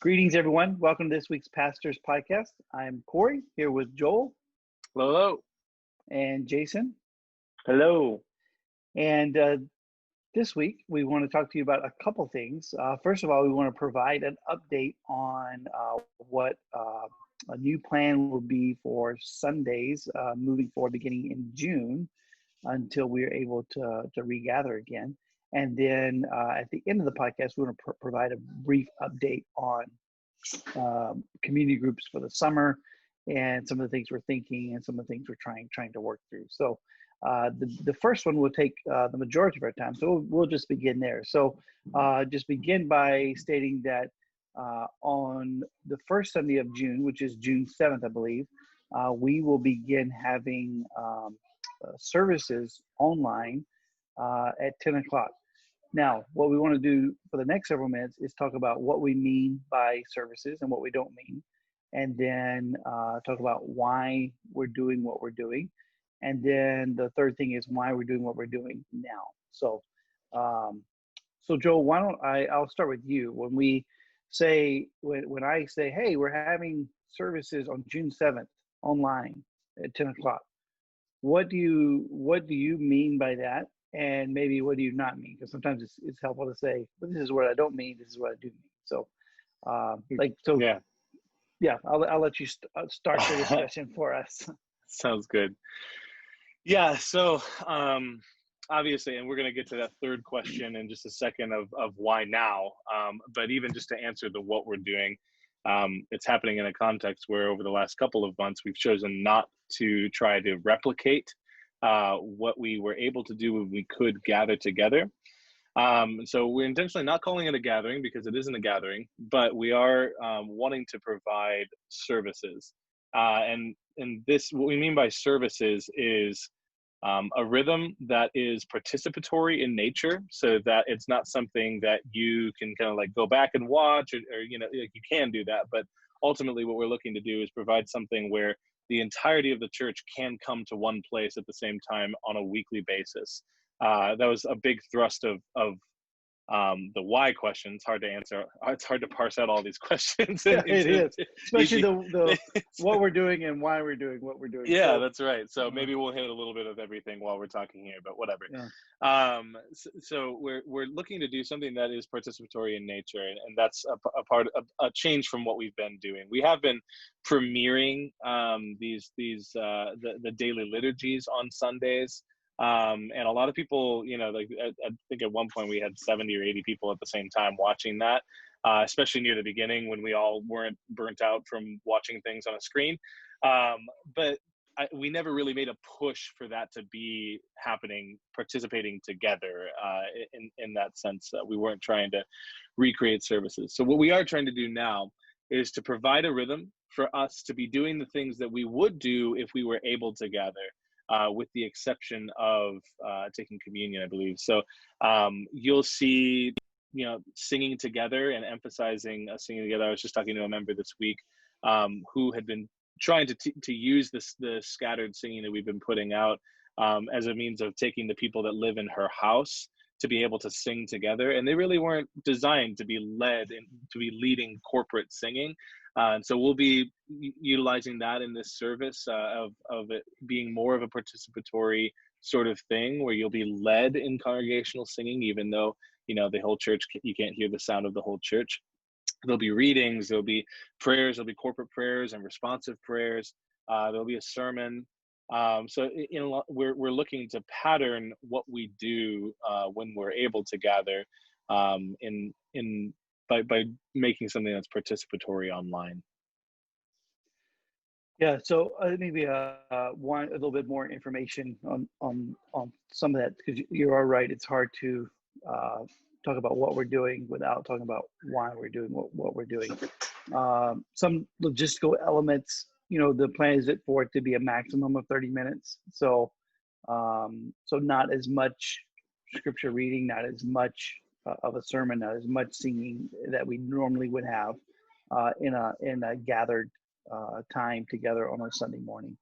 Greetings, everyone. Welcome to this week's Pastors Podcast. I'm Cory, here with Joel Hello. and Jason. Hello. And this week, we want to talk to you about a couple things. First of all, we want to provide an update on what a new plan will be for Sundays moving forward, beginning in June, until we're able to regather again. And then at the end of the podcast, we want to provide a brief update on community groups for the summer and some of the things we're thinking and some of the things we're trying to work through. So the first one will take the majority of our time. So we'll just begin there. So just begin by stating that on the first Sunday of June, which is June 7th, I believe, we will begin having services online at 10 o'clock. Now, what we want to do for the next several minutes is talk about what we mean by services and what we don't mean, and then talk about why we're doing what we're doing. And then the third thing is why we're doing what we're doing now. So, Joel, why don't I'll start with you. When we say, when I say, hey, we're having services on June 7th online at 10 o'clock, what do you mean by that? And maybe what do you not mean? Because sometimes it's helpful to say, well, this is what I don't mean, this is what I do mean. So, yeah, I'll let you start the discussion for us. Sounds good. Yeah, so obviously, and we're going to get to that third question in just a second of why now. But even just to answer the what we're doing, it's happening in a context where over the last couple of months, we've chosen not to try to replicate what we were able to do when we could gather together. So we're intentionally not calling it a gathering because it isn't a gathering, but we are wanting to provide services. And this, what we mean by services is a rhythm that is participatory in nature, so that it's not something that you can kind of like go back and watch, or you can do that. But ultimately what we're looking to do is provide something where the entirety of the church can come to one place at the same time on a weekly basis. That was a big thrust of the why question. It's hard to answer. It's hard to parse out all these questions. Yeah, it is, especially the what we're doing and why we're doing what we're doing. Yeah, that's right. So maybe we'll hit a little bit of everything while we're talking here, but whatever. Yeah. So we're looking to do something that is participatory in nature, and that's a change from what we've been doing. We have been premiering the daily liturgies on Sundays. And a lot of people, I think at one point we had 70 or 80 people at the same time watching that, especially near the beginning when we all weren't burnt out from watching things on a screen. But we never really made a push for that to be happening, participating together in that sense. We weren't trying to recreate services. So what we are trying to do now is to provide a rhythm for us to be doing the things that we would do if we were able to gather. With the exception of taking communion, I believe. So you'll see, singing together and emphasizing singing together. I was just talking to a member this week who had been trying to use the scattered singing that we've been putting out as a means of taking the people that live in her house to be able to sing together. And they really weren't designed to be led and to be leading corporate singing. And so we'll be utilizing that in this service of it being more of a participatory sort of thing where you'll be led in congregational singing, even though, the whole church, you can't hear the sound of the whole church. There'll be readings, there'll be prayers, there'll be corporate prayers and responsive prayers. There'll be a sermon. So we're looking to pattern what we do when we're able to gather by making something that's participatory online. Yeah, so maybe want a little bit more information on some of that, because you are right. It's hard to talk about what we're doing without talking about why we're doing what we're doing. Some logistical elements. The plan is for it to be a maximum of 30 minutes. So not as much scripture reading, not as much of a sermon, not as much singing that we normally would have in a gathered time together on a Sunday morning.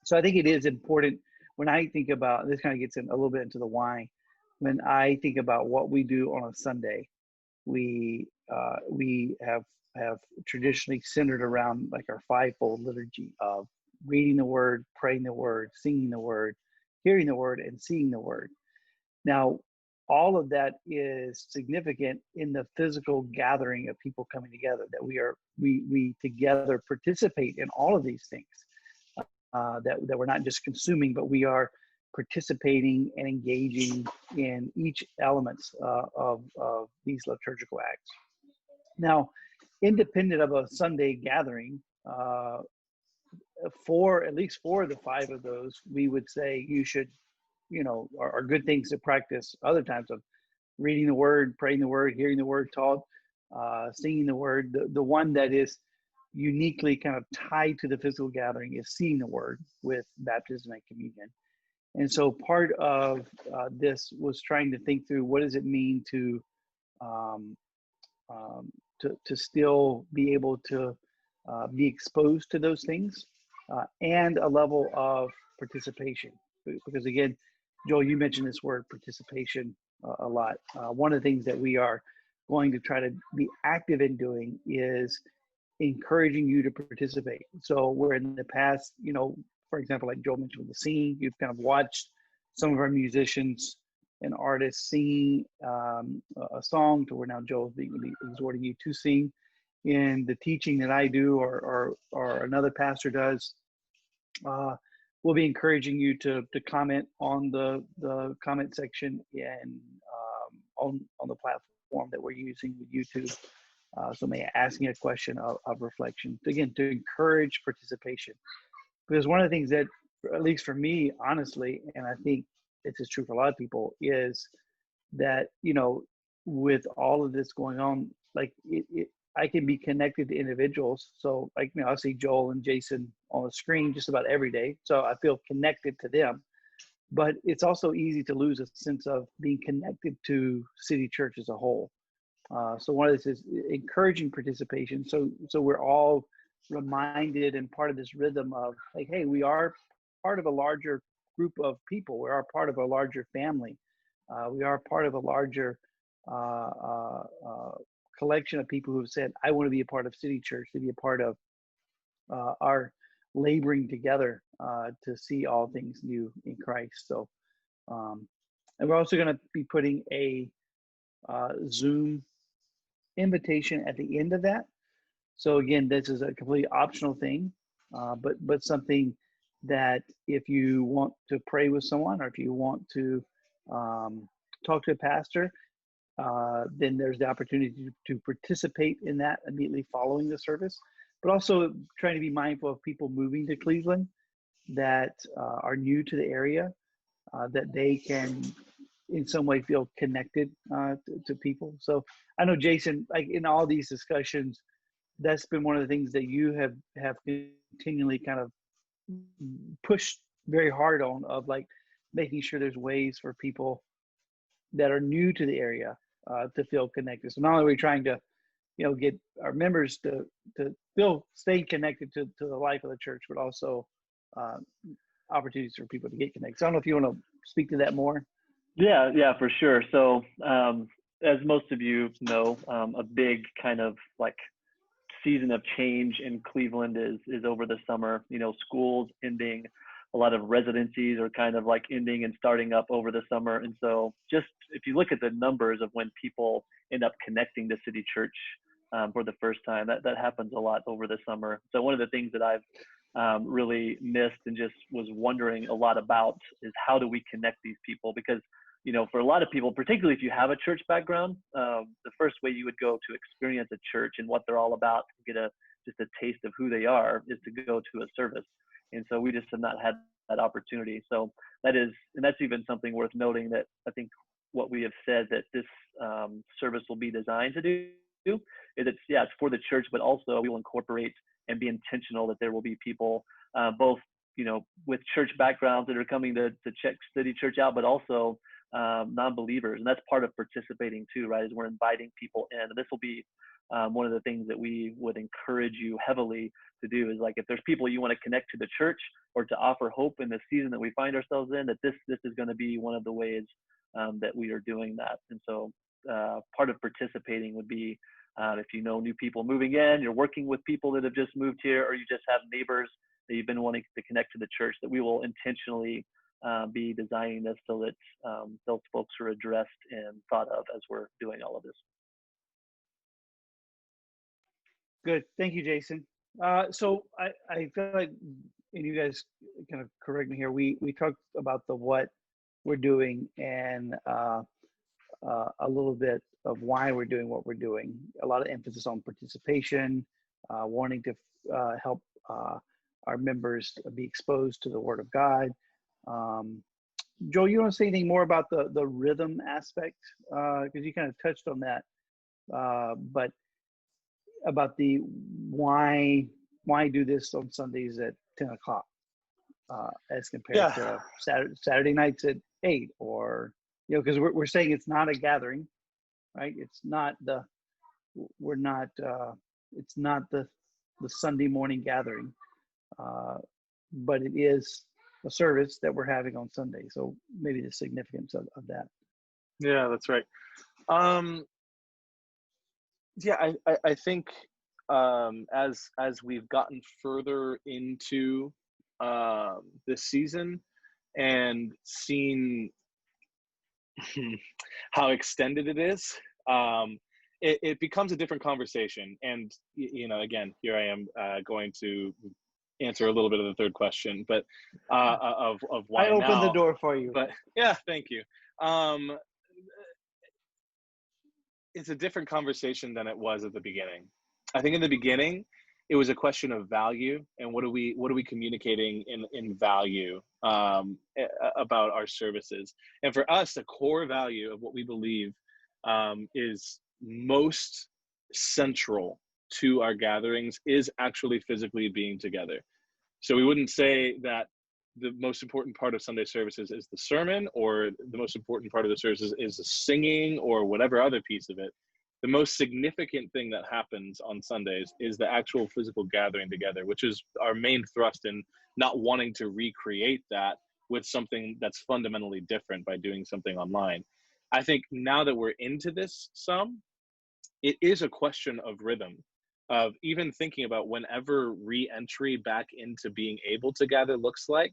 So I think it is important when I think about this, kind of gets in a little bit into the why. When I think about what we do on a Sunday, we we have traditionally centered around like our fivefold liturgy of reading the word, praying the word, singing the word, hearing the word, and seeing the word. Now, all of that is significant in the physical gathering of people coming together, that we together participate in all of these things, that we're not just consuming, but we are participating and engaging in each elements of these liturgical acts. Now, independent of a Sunday gathering, for at least four of the five of those, we would say you should, are good things to practice other times of reading the word, praying the word, hearing the word taught, singing the word. The one that is uniquely kind of tied to the physical gathering is seeing the word with baptism and communion. And so part of this was trying to think through what does it mean um, to still be able to be exposed to those things, and a level of participation. Because again, Joel, you mentioned this word participation a lot. One of the things that we are going to try to be active in doing is encouraging you to participate. So where in the past, for example, like Joel mentioned with the singing, you've kind of watched some of our musicians and artists singing a song to where now Joel's being exhorting you to sing. In the teaching that I do or another pastor does, we'll be encouraging you to comment on the comment section and on the platform that we're using with YouTube. So may asking a question of reflection, again, to encourage participation. Because one of the things that, at least for me, honestly, and I think it's as true for a lot of people, is that, with all of this going on, like I can be connected to individuals. So like, I see Joel and Jason on the screen just about every day. So I feel connected to them. But it's also easy to lose a sense of being connected to City Church as a whole. So one of this is encouraging participation. So we're all reminded and part of this rhythm of like, hey, we are part of a larger group of people. We are part of a larger family. We are part of a larger collection of people who have said, I want to be a part of City Church, to be a part of our laboring together to see all things new in Christ. So, and we're also going to be putting a Zoom invitation at the end of that. So again, this is a completely optional thing, but something that if you want to pray with someone or if you want to talk to a pastor, then there's the opportunity to participate in that immediately following the service. But also trying to be mindful of people moving to Cleveland that are new to the area, that they can in some way feel connected to people. So I know, Jason, like in all these discussions, that's been one of the things that you have continually kind of pushed very hard on, of like making sure there's ways for people that are new to the area to feel connected. So not only are we trying to, get our members to feel stay connected to the life of the church, but also opportunities for people to get connected. So I don't know if you want to speak to that more. Yeah, for sure. So as most of you know, a big kind of like season of change in Cleveland is over the summer. Schools ending, a lot of residencies are kind of like ending and starting up over the summer. And so just if you look at the numbers of when people end up connecting to City Church for the first time, that happens a lot over the summer. So one of the things that I've really missed and just was wondering a lot about is how do we connect these people? Because for a lot of people, particularly if you have a church background, the first way you would go to experience a church and what they're all about, get just a taste of who they are, is to go to a service. And so we just have not had that opportunity. So that's even something worth noting, that I think what we have said that this service will be designed to do is it's for the church, but also we will incorporate and be intentional that there will be people both with church backgrounds that are coming to check City Church out, but also non-believers. And that's part of participating too, right? Is we're inviting people in. And this will be one of the things that we would encourage you heavily to do, is like, if there's people you want to connect to the church or to offer hope in the season that we find ourselves in, that this is going to be one of the ways that we are doing that. And so part of participating would be If you know new people moving in, you're working with people that have just moved here, or you just have neighbors that you've been wanting to connect to the church, that we will intentionally be designing this so that those folks are addressed and thought of as we're doing all of this. Good. Thank you, Jason. So I feel like, and you guys kind of correct me here, we talked about the what we're doing and a little bit of why we're doing what we're doing. A lot of emphasis on participation, wanting to help our members be exposed to the Word of God. Joel, you want to say anything more about the rhythm aspect? Because you kind of touched on that, but about the why do this on Sundays at 10 o'clock as compared to Saturday nights at 8, or because we're saying it's not a gathering, right? It's not the Sunday morning gathering, but it is a service that we're having on Sunday. So maybe the significance of that. Yeah, that's right. I think as we've gotten further into this season and seen how extended it is, it becomes a different conversation. And again, here I am going to answer a little bit of the third question, but of why I opened now. the door for you. But yeah, thank you. It's a different conversation than it was at the beginning. I think in the beginning, it was a question of value and what are we communicating in value about our services. And for us, the core value of what we believe is most central to our gatherings is actually physically being together. So we wouldn't say that the most important part of Sunday services is the sermon, or the most important part of the services is the singing, or whatever other piece of it. The most significant thing that happens on Sundays is the actual physical gathering together, which is our main thrust in not wanting to recreate that with something that's fundamentally different by doing something online. I think now that we're into this it is a question of rhythm, of even thinking about whenever re-entry back into being able to gather looks like.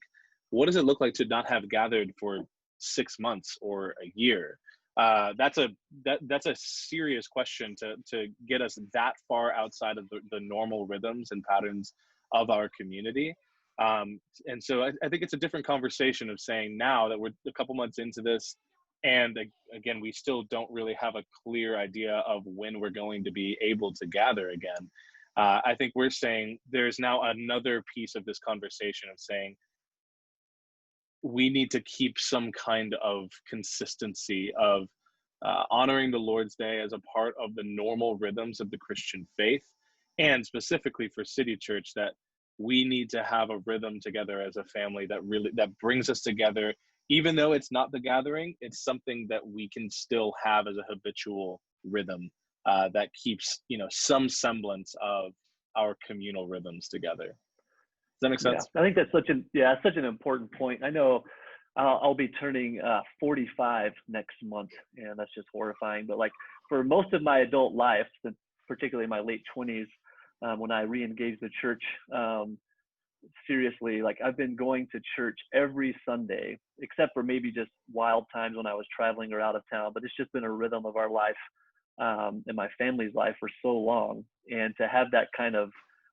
What does it look like to not have gathered for 6 months or a year? That's a serious question to get us that far outside of the normal rhythms and patterns of our community. And so I think it's a different conversation of saying, now that we're a couple months into this, and again, we still don't really have a clear idea of when we're going to be able to gather again. I think we're saying there's now another piece of this conversation of saying, we need to keep some kind of consistency of honoring the Lord's Day as a part of the normal rhythms of the Christian faith, and specifically for City Church, that we need to have a rhythm together as a family that brings us together. Even though it's not the gathering, it's something that we can still have as a habitual rhythm that keeps some semblance of our communal rhythms together. Does that make sense? Yeah, I think that's such an important point. I know I'll be turning 45 next month, and that's just horrifying. But like for most of my adult life, particularly my late 20s, when I re-engaged the church, seriously, like I've been going to church every Sunday, except for maybe just wild times when I was traveling or out of town. But it's just been a rhythm of our life and my family's life for so long. And to have that kind of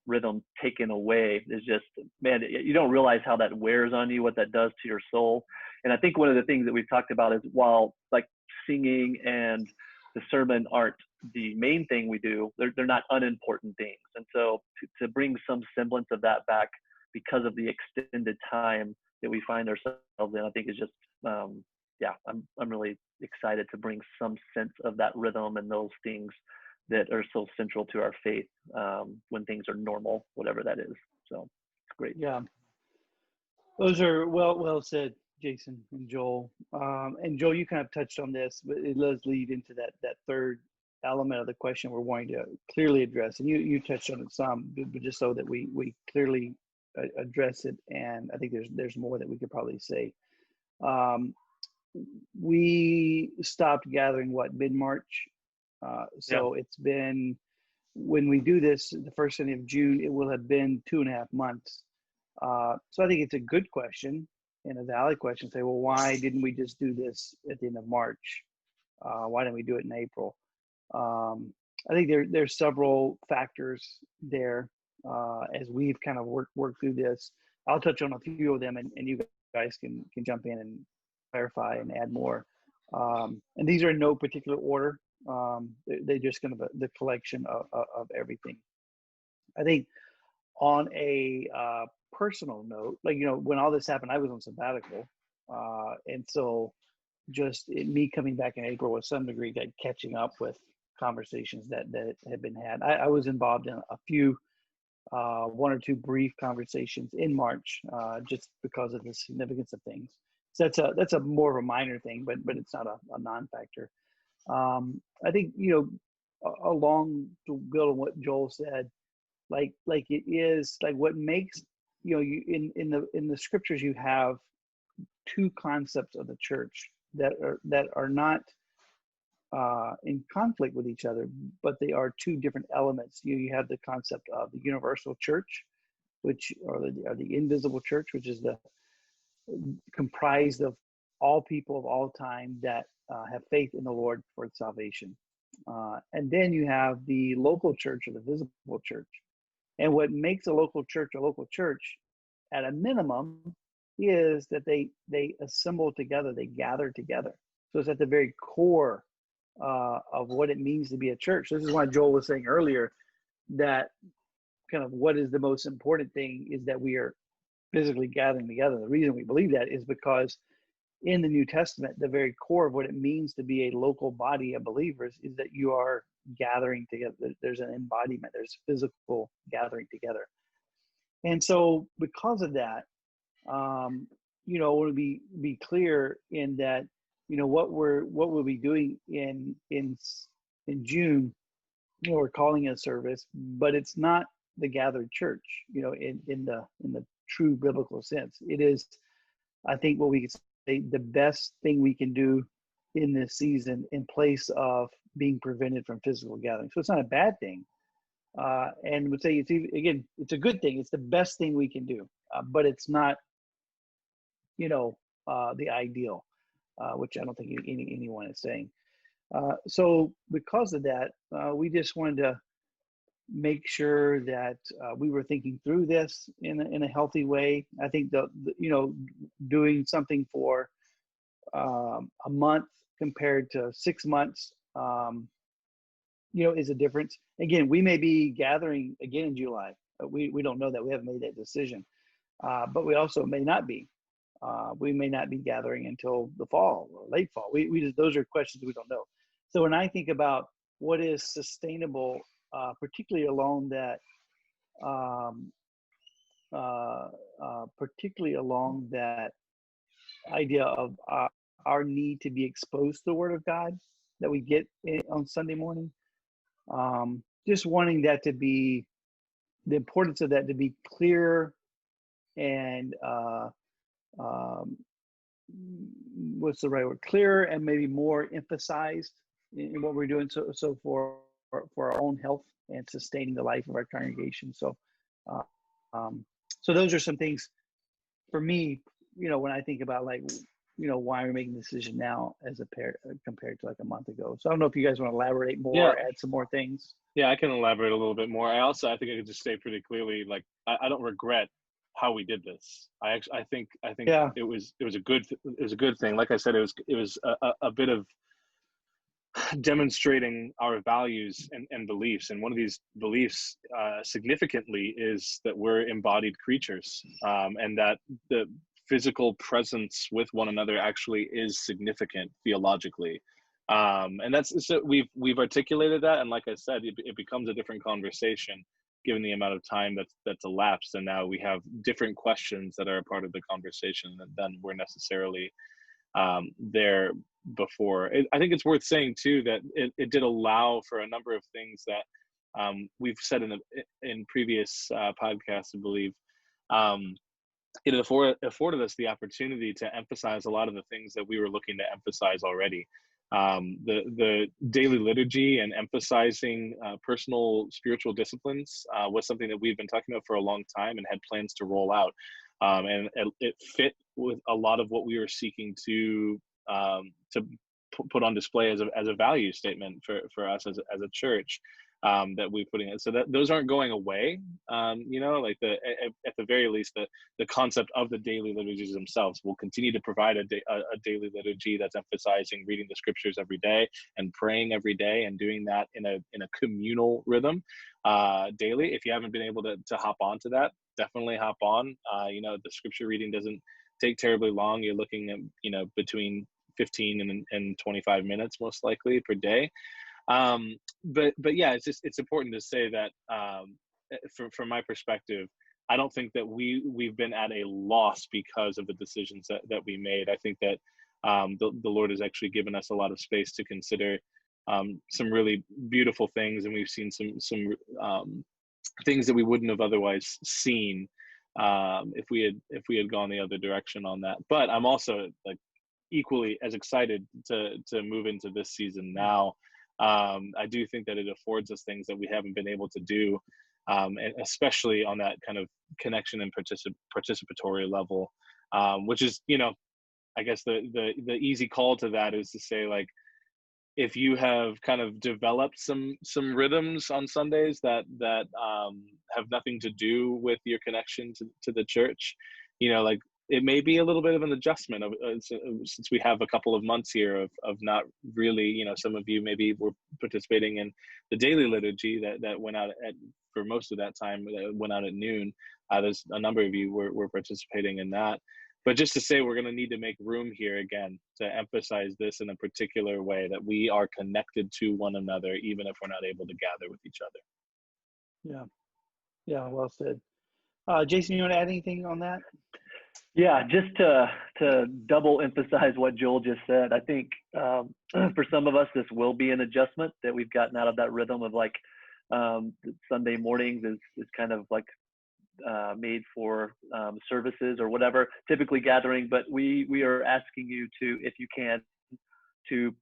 rhythm taken away is just, man, you don't realize how that wears on you, what that does to your soul. And I think one of the things that we've talked about is, while like singing and the sermon aren't the main thing we do, they're not unimportant things. And so to bring some semblance of that back because of the extended time that we find ourselves in, I think is just, I'm really excited to bring some sense of that rhythm and those things that are so central to our faith when things are normal, whatever that is. So it's great. Yeah, those are well said, Jason and Joel. And Joel, you kind of touched on this, but it does lead into that third element of the question we're wanting to clearly address. And you touched on it some, but just so that we clearly address it. And I think there's more that we could probably say. We stopped gathering mid-March, So it's been, when we do this, the first Sunday of June, it will have been 2.5 months. So I think it's a good question and a valid question. Say, well, why didn't we just do this at the end of March? Why didn't we do it in April? I think there's several factors there as we've kind of worked through this. I'll touch on a few of them, and you guys can jump in and clarify and add more. And these are in no particular order. They're just kind of the collection of everything. I think on a personal note, like, when all this happened, I was on sabbatical. And so just me coming back in April with some degree, catching up with conversations that had been had. I was involved in a few, one or two brief conversations in March, just because of the significance of things. So that's a more of a minor thing, but it's not a non-factor. I think, along to build on what Joel said, like it is like what makes, you in the scriptures, you have two concepts of the church that are not in conflict with each other, but they are two different elements. You have the concept of the universal church, which or the invisible church, which is comprised of all people of all time that have faith in the Lord for salvation. And then you have the local church, or the visible church. And what makes a local church at a minimum is that they assemble together, they gather together. So it's at the very core of what it means to be a church. This is why Joel was saying earlier that kind of what is the most important thing is that we are physically gathering together. The reason we believe that is because in the New Testament, the very core of what it means to be a local body of believers is that you are gathering together. There's an embodiment, there's physical gathering together. And so because of that, I want to be clear in that, what we'll be doing in June, we're calling it a service, but it's not the gathered church, in the true biblical sense. It is, I think, what we could say the best thing we can do in this season in place of being prevented from physical gathering. So it's not a bad thing. And would say it's a good thing. It's the best thing we can do, but it's not, the ideal, which I don't think anyone is saying. So because of that, we just wanted to make sure that we were thinking through this in a healthy way. I think doing something for a month compared to 6 months, is a difference. Again, we may be gathering again in July. We don't know that. We haven't made that decision. But we also may not be. We may not be gathering until the fall or late fall. Those are questions we don't know. So when I think about what is sustainable, particularly along that idea of our need to be exposed to the Word of God that we get on Sunday morning, just wanting that to be, the importance of that to be clear and what's the right word? Clearer and maybe more emphasized in what we're doing. So for our own health and sustaining the life of our congregation. So, so those are some things for me, when I think about why we're making the decision now as compared to like a month ago. So I don't know if you guys want to elaborate more, add some more things. Yeah, I can elaborate a little bit more. I think I could just say pretty clearly, like, I don't regret how we did this. I think it was a good thing. Like I said, it was a bit of demonstrating our values and beliefs. And one of these beliefs significantly is that we're embodied creatures, and that the physical presence with one another actually is significant theologically. And so we've articulated that. And like I said, it becomes a different conversation given the amount of time that's elapsed. And now we have different questions that are a part of the conversation than were necessarily there before. I think it's worth saying too that it did allow for a number of things that we've said in previous podcasts, I believe. It afforded us the opportunity to emphasize a lot of the things that we were looking to emphasize already. The daily liturgy and emphasizing personal spiritual disciplines was something that we've been talking about for a long time and had plans to roll out. And it fit with a lot of what we were seeking to put on display as a value statement for us as a church, that we're putting in. So that those aren't going away. Like at the very least, the concept of the daily liturgies themselves will continue to provide a daily liturgy that's emphasizing reading the scriptures every day and praying every day and doing that in a communal rhythm daily. If you haven't been able to hop onto that, definitely hop on. The scripture reading doesn't take terribly long. You're looking at between 15 and 25 minutes most likely per day. But yeah, it's important to say that from my perspective, I don't think that we've been at a loss because of the decisions that we made. I think that the Lord has actually given us a lot of space to consider some really beautiful things, and we've seen some things that we wouldn't have otherwise seen if we had gone the other direction on that. But I'm also like equally as excited to move into this season now. I do think that it affords us things that we haven't been able to do, and especially on that kind of connection and participatory level, which is, I guess the easy call to that is to say, like, if you have kind of developed some rhythms on Sundays that have nothing to do with your connection to the church, like, it may be a little bit of an adjustment since we have a couple of months here of not really, some of you maybe were participating in the daily liturgy that went out for most of that time, that went out at noon. There's a number of you were participating in that. But just to say, we're going to need to make room here again to emphasize this in a particular way, that we are connected to one another, even if we're not able to gather with each other. Yeah, well said. Jason, you want to add anything on that? Yeah, just to double emphasize what Joel just said, I think for some of us, this will be an adjustment, that we've gotten out of that rhythm of like Sunday mornings is kind of like made for services or whatever, typically gathering, but we are asking you to, if you can, to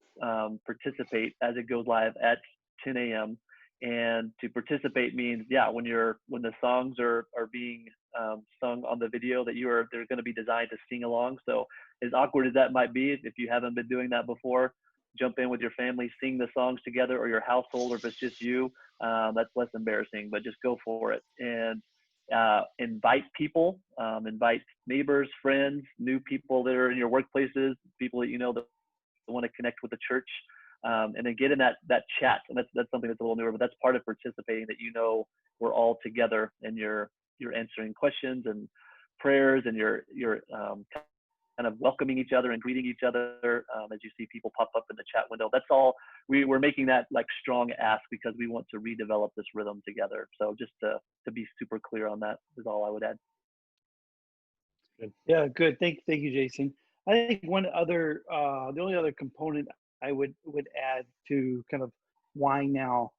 participate as it goes live at 10 a.m. And to participate means, when the songs are being sung on the video, that they're going to be designed to sing along. So as awkward as that might be, if you haven't been doing that before, jump in with your family, sing the songs together, or your household, or if it's just you, that's less embarrassing, but just go for it. And invite people, invite neighbors, friends, new people that are in your workplaces, people that that want to connect with the church, and then get in that chat. And that's something that's a little newer, but that's part of participating, that we're all together, and you're answering questions and prayers, and you're kind of welcoming each other and greeting each other as you see people pop up in the chat window. That's all. We're making that like strong ask because we want to redevelop this rhythm together. So just to be super clear on that is all I would add. Good. Yeah, good. Thank you, Jason. I think the only other component I would add to kind of why now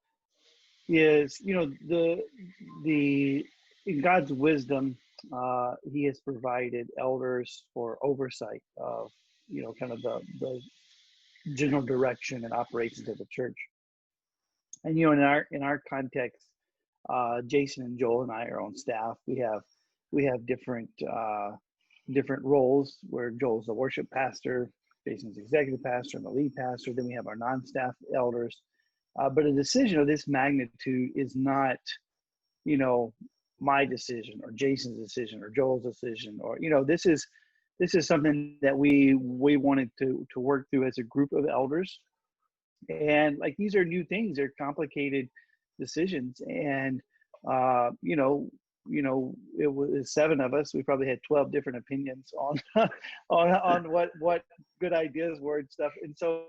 is, the in God's wisdom, he has provided elders for oversight of, kind of the general direction and operations of the church. And, in our context, Jason and Joel and I are on staff. We have different roles, where Joel's the worship pastor, Jason's executive pastor, and the lead pastor. Then we have our non-staff elders. But a decision of this magnitude is not, my decision or Jason's decision or Joel's decision, or, this is something that we wanted to work through as a group of elders. And like, these are new things, they're complicated decisions. And, it was 7 of us. We probably had 12 different opinions on what good ideas were and stuff. And so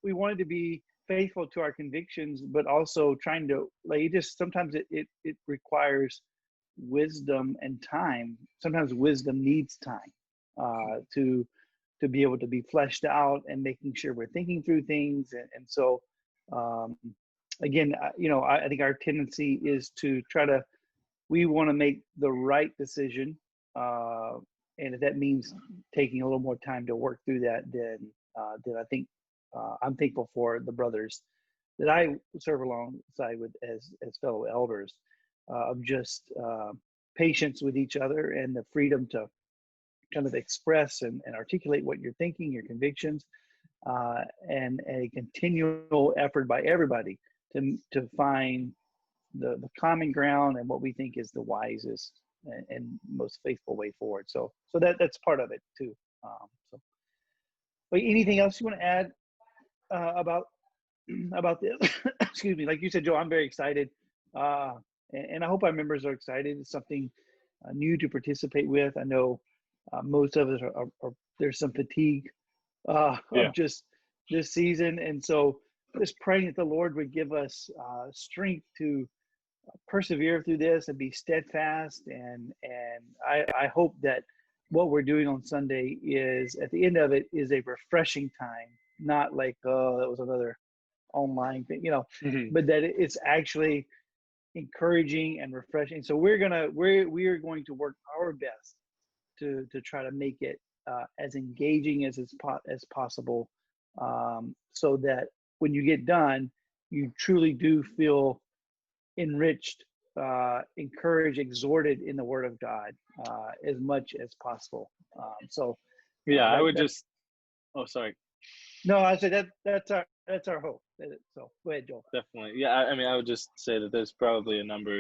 we wanted to be faithful to our convictions, but also trying to, like, sometimes it requires wisdom and time. Sometimes wisdom needs time to be able to be fleshed out, and making sure we're thinking through things. And so again, I think our tendency is to we want to make the right decision, and if that means taking a little more time to work through that, then I think I'm thankful for the brothers that I serve alongside with as fellow elders, of just patience with each other and the freedom to kind of express and articulate what you're thinking, your convictions, and a continual effort by everybody to find the common ground and what we think is the wisest and most faithful way forward. So that's part of it too. So, but anything else you want to add about this? Excuse me. Like you said, Joe, I'm very excited, and I hope our members are excited. It's something new to participate with. I know most of us are there's some fatigue of just this season, and so just praying that the Lord would give us strength to persevere through this and be steadfast. And I hope that what we're doing on Sunday is, at the end of it, is a refreshing time, not like, oh, that was another online thing, but that it's actually encouraging and refreshing. So we are going to work our best to try to make it as engaging as possible, so that when you get done, you truly do feel enriched, encouraged, exhorted in the Word of God as much as possible. I would just. Oh, sorry. No, I said that's our hope. So go ahead, Joel. Definitely, yeah. I mean, I would just say that there's probably a number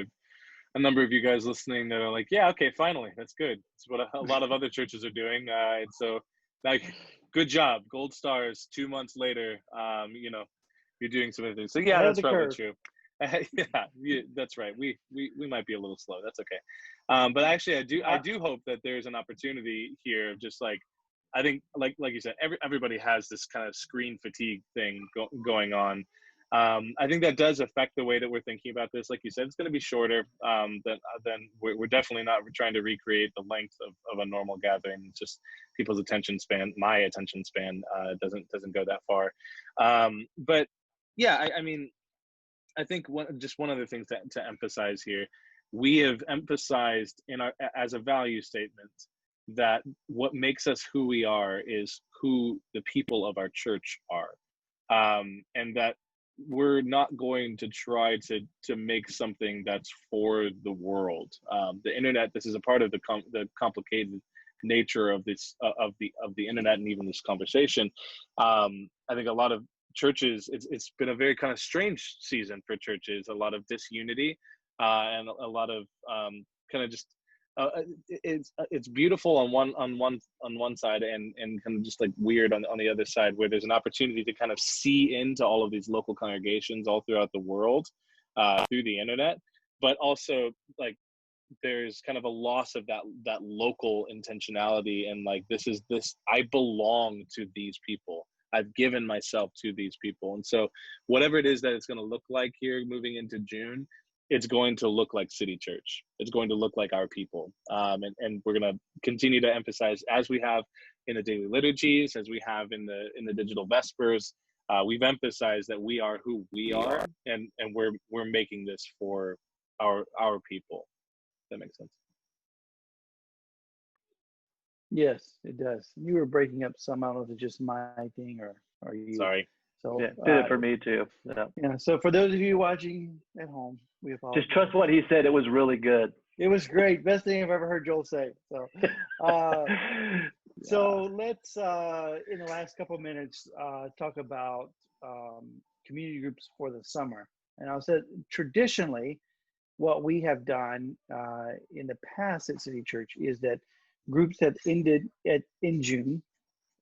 of you guys listening that are like, yeah, okay, finally, that's good. It's what a lot of other churches are doing. And so, like, good job, gold stars. 2 months later, you're doing some other things. So yeah, that's probably true. Yeah, that's right. We might be a little slow. That's okay. But actually, I do hope that there's an opportunity here of just like, I think like you said, everybody has this kind of screen fatigue thing going on. I think that does affect the way that we're thinking about this. Like you said, it's going to be shorter. Than we're definitely not trying to recreate the length of a normal gathering. It's just people's attention span. My attention span doesn't go that far. But yeah, I mean, I think one of the things to emphasize here, we have emphasized as a value statement that what makes us who we are is who the people of our church are, and that we're not going to try to make something that's for the world. The internet, this is a part of the complicated nature of this of the internet and even this conversation. I think a lot of churches, it's been a very kind of strange season for churches, a lot of disunity, and a lot of kind of just it's beautiful on one side and kind of just like weird on the other side, where there's an opportunity to kind of see into all of these local congregations all throughout the world through the internet, but also like there's kind of a loss of that local intentionality, and like this I belong to these people. I've given myself to these people. And so whatever it is that it's going to look like here moving into June, it's going to look like City Church. It's going to look like our people. And we're going to continue to emphasize, as we have in the daily liturgies, as we have in the digital Vespers, we've emphasized that we are who we are, and we're making this for our people. That makes sense. Yes, it does. You were breaking up some. I don't know if it's just my thing or you. Sorry. So yeah, did it for me too. Yeah. So for those of you watching at home, we apologize. Just trust what he said. It was really good. It was great. Best thing I've ever heard Joel say. So, so let's in the last couple of minutes talk about community groups for the summer. And I said traditionally, what we have done in the past at City Church is that groups have ended in June,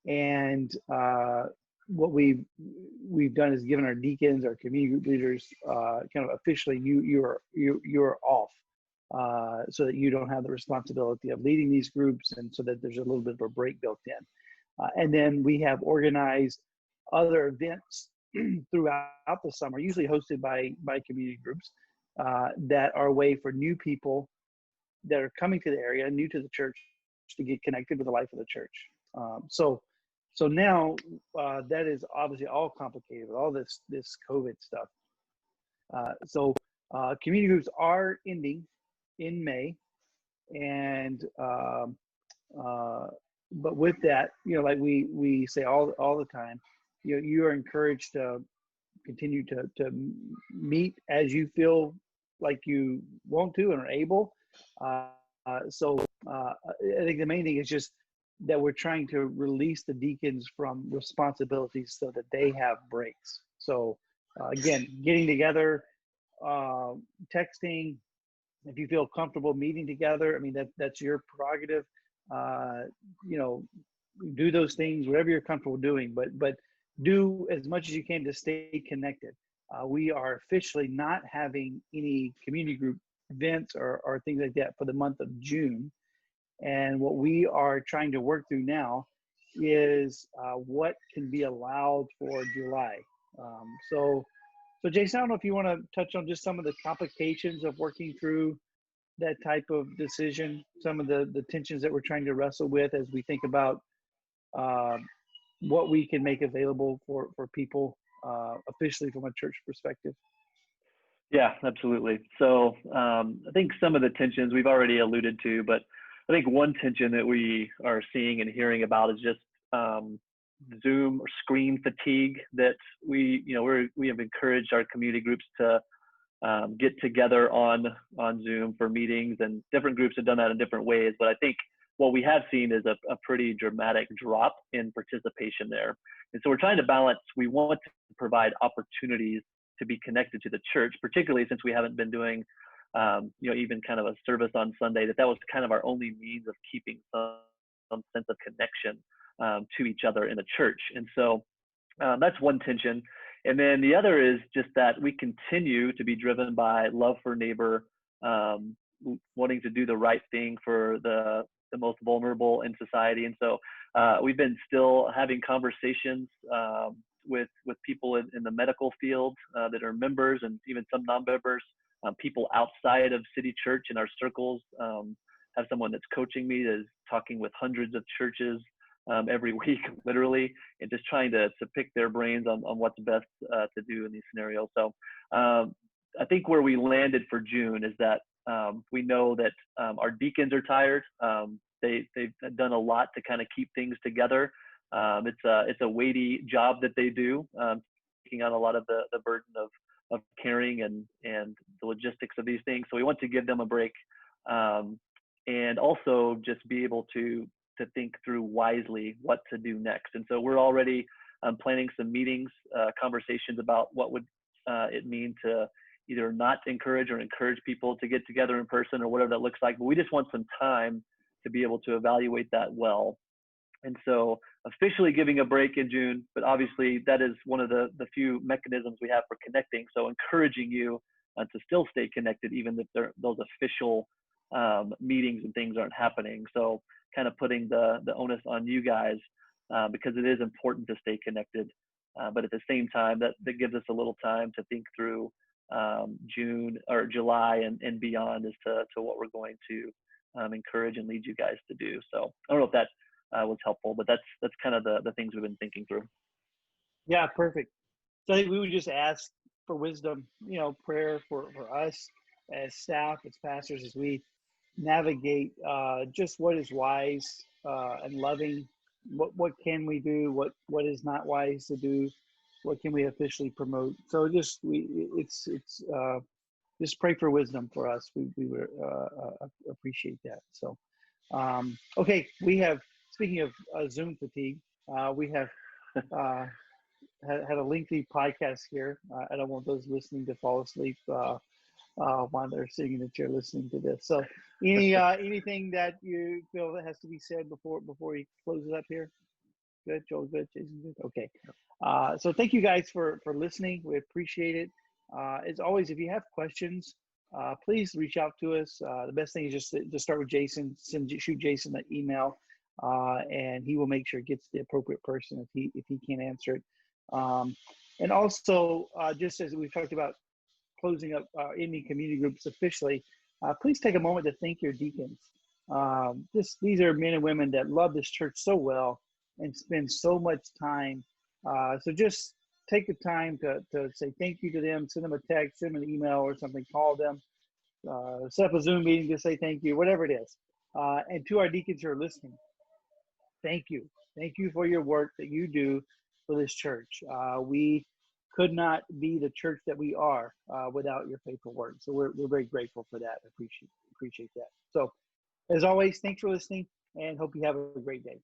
and what we've done is given our deacons, our community group leaders, kind of officially you're off, so that you don't have the responsibility of leading these groups, and so that there's a little bit of a break built in. And then we have organized other events throughout the summer, usually hosted by community groups, that are a way for new people that are coming to the area, new to the church, to get connected with the life of the church. So now that is obviously all complicated with all this COVID stuff. So community groups are ending in May, and but with that, like we say all the time, you are encouraged to continue to meet as you feel like you want to and are able. I think the main thing is just that we're trying to release the deacons from responsibilities so that they have breaks. So again, getting together, texting, if you feel comfortable meeting together, I mean, that's your prerogative. Uh, you know, do those things, whatever you're comfortable doing, but do as much as you can to stay connected. We are officially not having any community group events or things like that for the month of June. And what we are trying to work through now is what can be allowed for July. So Jason, I don't know if you want to touch on just some of the complications of working through that type of decision, some of the tensions that we're trying to wrestle with as we think about uh, what we can make available for people officially from a church perspective. Yeah, absolutely. So I think some of the tensions we've already alluded to, but I think one tension that we are seeing and hearing about is just Zoom or screen fatigue that we have encouraged our community groups to get together on Zoom for meetings, and different groups have done that in different ways. But I think what we have seen is a pretty dramatic drop in participation there. And so we're trying to balance, we want to provide opportunities to be connected to the church, particularly since we haven't been doing, even kind of a service on Sunday, that was kind of our only means of keeping some sense of connection to each other in the church. And so that's one tension. And then the other is just that we continue to be driven by love for neighbor, wanting to do the right thing for the most vulnerable in society. And so we've been still having conversations with people in the medical field that are members and even some non-members, people outside of City Church in our circles. Have someone that's coaching me that is talking with hundreds of churches every week, literally, and just trying to pick their brains on what's best to do in these scenarios. So I think where we landed for June is that we know that our deacons are tired. They've done a lot to kind of keep things together. It's a weighty job that they do, taking on a lot of the burden of caring and the logistics of these things. So we want to give them a break, and also just be able to think through wisely what to do next. And so we're already planning some meetings, conversations about what would it mean to either not encourage or encourage people to get together in person or whatever that looks like. But we just want some time to be able to evaluate that well. And so officially giving a break in June, but obviously that is one of the few mechanisms we have for connecting. So encouraging you to still stay connected, even if those official meetings and things aren't happening. So kind of putting the onus on you guys because it is important to stay connected. But at the same time, that gives us a little time to think through June or July and beyond as to what we're going to encourage and lead you guys to do. So I don't know if that was helpful, but that's kind of the things we've been thinking through. Yeah, perfect. So I think we would just ask for wisdom, prayer for us as staff, as pastors, as we navigate just what is wise and loving. What can we do? What is not wise to do? What can we officially promote? So just just pray for wisdom for us. We would appreciate that. So okay, we have, speaking of Zoom fatigue, we have had a lengthy podcast here. I don't want those listening to fall asleep while they're sitting in the chair listening to this. So anything that you feel that has to be said before he closes up here? Good, Joel, good, Jason, good. Okay. So thank you guys for listening. We appreciate it. As always, if you have questions, please reach out to us. The best thing is just to start with Jason, shoot Jason an email, and he will make sure it gets the appropriate person if he can't answer it. And also, just as we've talked about closing up any community groups officially, please take a moment to thank your deacons. These are men and women that love this church so well and spend so much time. So just take the time to say thank you to them, send them a text, send them an email or something, call them, set up a Zoom meeting to say thank you, whatever it is. And to our deacons who are listening, thank you. Thank you for your work that you do for this church. We could not be the church that we are without your faithful work. So we're very grateful for that. Appreciate that. So as always, thanks for listening and hope you have a great day.